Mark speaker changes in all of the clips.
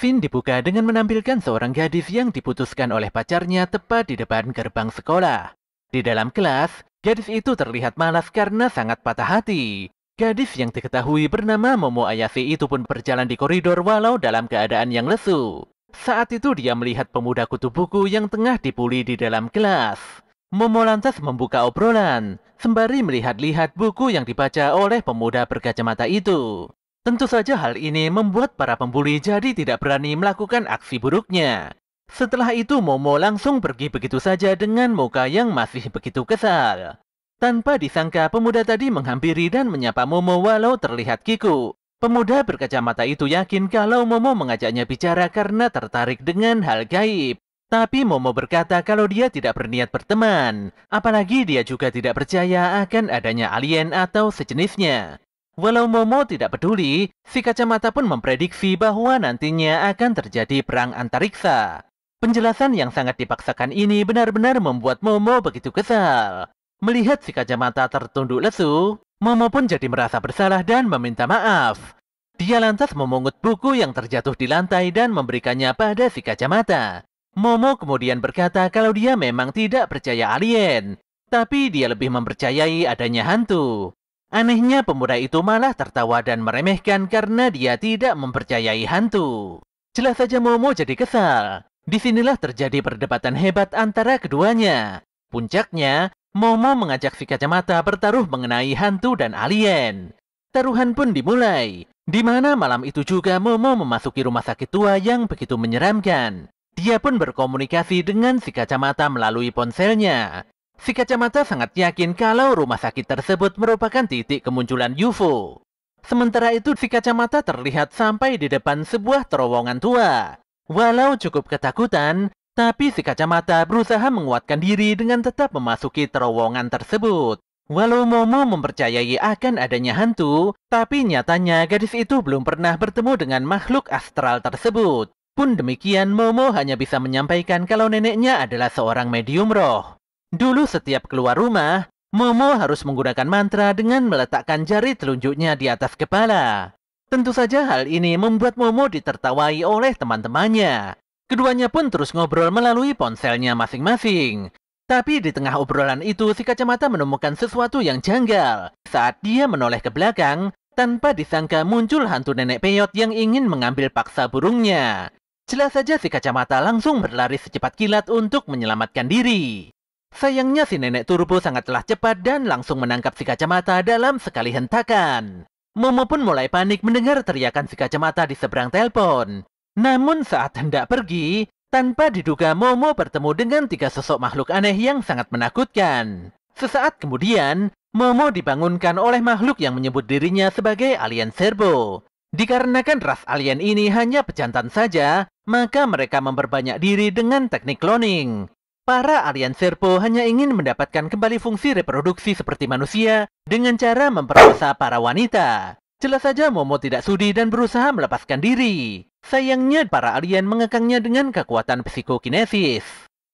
Speaker 1: Scene dibuka dengan menampilkan seorang gadis yang diputuskan oleh pacarnya tepat di depan gerbang sekolah. Di dalam kelas, gadis itu terlihat malas karena sangat patah hati. Gadis yang diketahui bernama Momo Ayase itu pun berjalan di koridor walau dalam keadaan yang lesu. Saat itu dia melihat pemuda kutu buku yang tengah dibuli di dalam kelas. Momo lantas membuka obrolan, sembari melihat-lihat buku yang dibaca oleh pemuda berkacamata itu. Tentu saja hal ini membuat para pembuli jadi tidak berani melakukan aksi buruknya. Setelah itu Momo langsung pergi begitu saja dengan muka yang masih begitu kesal. Tanpa disangka pemuda tadi menghampiri dan menyapa Momo walau terlihat kikuk. Pemuda berkacamata itu yakin kalau Momo mengajaknya bicara karena tertarik dengan hal gaib. Tapi Momo berkata kalau dia tidak berniat berteman, apalagi dia juga tidak percaya akan adanya alien atau sejenisnya. Walau Momo tidak peduli, si kacamata pun memprediksi bahwa nantinya akan terjadi perang antariksa. Penjelasan yang sangat dipaksakan ini benar-benar membuat Momo begitu kesal. Melihat si kacamata tertunduk lesu, Momo pun jadi merasa bersalah dan meminta maaf. Dia lantas memungut buku yang terjatuh di lantai dan memberikannya pada si kacamata. Momo kemudian berkata kalau dia memang tidak percaya alien, tapi dia lebih mempercayai adanya hantu. Anehnya pemuda itu malah tertawa dan meremehkan karena dia tidak mempercayai hantu. Jelas saja Momo jadi kesal. Disinilah terjadi perdebatan hebat antara keduanya. Puncaknya, Momo mengajak si kacamata bertaruh mengenai hantu dan alien. Taruhan pun dimulai, di mana malam itu juga Momo memasuki rumah sakit tua yang begitu menyeramkan. Dia pun berkomunikasi dengan si kacamata melalui ponselnya. Si kacamata sangat yakin kalau rumah sakit tersebut merupakan titik kemunculan UFO. Sementara itu si kacamata terlihat sampai di depan sebuah terowongan tua. Walau cukup ketakutan, tapi si kacamata berusaha menguatkan diri dengan tetap memasuki terowongan tersebut. Walau Momo mempercayai akan adanya hantu, tapi nyatanya gadis itu belum pernah bertemu dengan makhluk astral tersebut. Pun demikian, Momo hanya bisa menyampaikan kalau neneknya adalah seorang medium roh. Dulu setiap keluar rumah, Momo harus menggunakan mantra dengan meletakkan jari telunjuknya di atas kepala. Tentu saja hal ini membuat Momo ditertawai oleh teman-temannya. Keduanya pun terus ngobrol melalui ponselnya masing-masing. Tapi di tengah obrolan itu, si kacamata menemukan sesuatu yang janggal. Saat dia menoleh ke belakang, tanpa disangka muncul hantu nenek peyot yang ingin mengambil paksa burungnya. Jelas saja si kacamata langsung berlari secepat kilat untuk menyelamatkan diri. Sayangnya si nenek turbo sangatlah cepat dan langsung menangkap si kacamata dalam sekali hentakan. Momo pun mulai panik mendengar teriakan si kacamata di seberang telepon. Namun saat hendak pergi, tanpa diduga Momo bertemu dengan 3 sosok makhluk aneh yang sangat menakutkan. Sesaat kemudian, Momo dibangunkan oleh makhluk yang menyebut dirinya sebagai alien serbo. Dikarenakan ras alien ini hanya pejantan saja, maka mereka memperbanyak diri dengan teknik cloning. Para alien serpo hanya ingin mendapatkan kembali fungsi reproduksi seperti manusia dengan cara memperkosa para wanita. Jelas saja Momo tidak sudi dan berusaha melepaskan diri. Sayangnya para alien mengekangnya dengan kekuatan psikokinesis.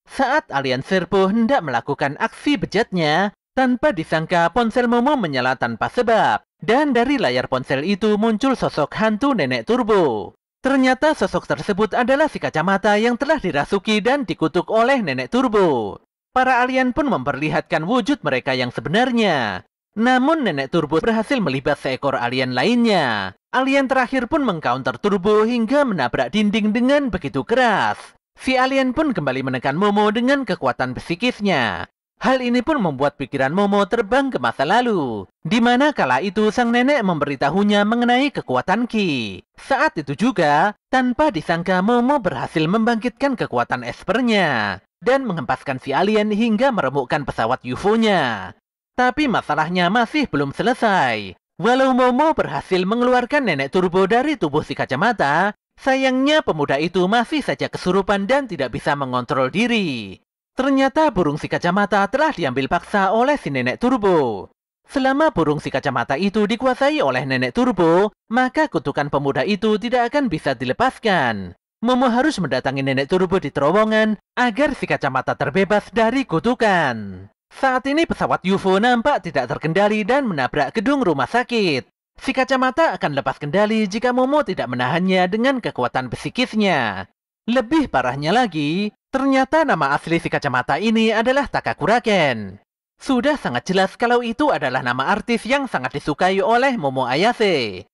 Speaker 1: Saat alien serpo hendak melakukan aksi bejatnya, tanpa disangka ponsel Momo menyala tanpa sebab. Dan dari layar ponsel itu muncul sosok hantu nenek turbo. Ternyata sosok tersebut adalah si kacamata yang telah dirasuki dan dikutuk oleh nenek turbo. Para alien pun memperlihatkan wujud mereka yang sebenarnya. Namun nenek turbo berhasil melibas seekor alien lainnya. Alien terakhir pun mengcounter turbo hingga menabrak dinding dengan begitu keras. Si alien pun kembali menekan Momo dengan kekuatan psikisnya. Hal ini pun membuat pikiran Momo terbang ke masa lalu, di mana kala itu sang nenek memberitahunya mengenai kekuatan Ki. Saat itu juga, tanpa disangka Momo berhasil membangkitkan kekuatan espernya dan menghempaskan si alien hingga meremukkan pesawat UFO-nya. Tapi masalahnya masih belum selesai. Walau Momo berhasil mengeluarkan nenek turbo dari tubuh si kacamata, sayangnya pemuda itu masih saja kesurupan dan tidak bisa mengontrol diri. Ternyata burung si kacamata telah diambil paksa oleh si nenek turbo. Selama burung si kacamata itu dikuasai oleh nenek turbo, maka kutukan pemuda itu tidak akan bisa dilepaskan. Momo harus mendatangi nenek turbo di terowongan agar si kacamata terbebas dari kutukan. Saat ini pesawat UFO nampak tidak terkendali dan menabrak gedung rumah sakit. Si kacamata akan lepas kendali jika Momo tidak menahannya dengan kekuatan psikisnya. Lebih parahnya lagi, ternyata nama asli si kacamata ini adalah Takakuraken. Sudah sangat jelas kalau itu adalah nama artis yang sangat disukai oleh Momo Ayase.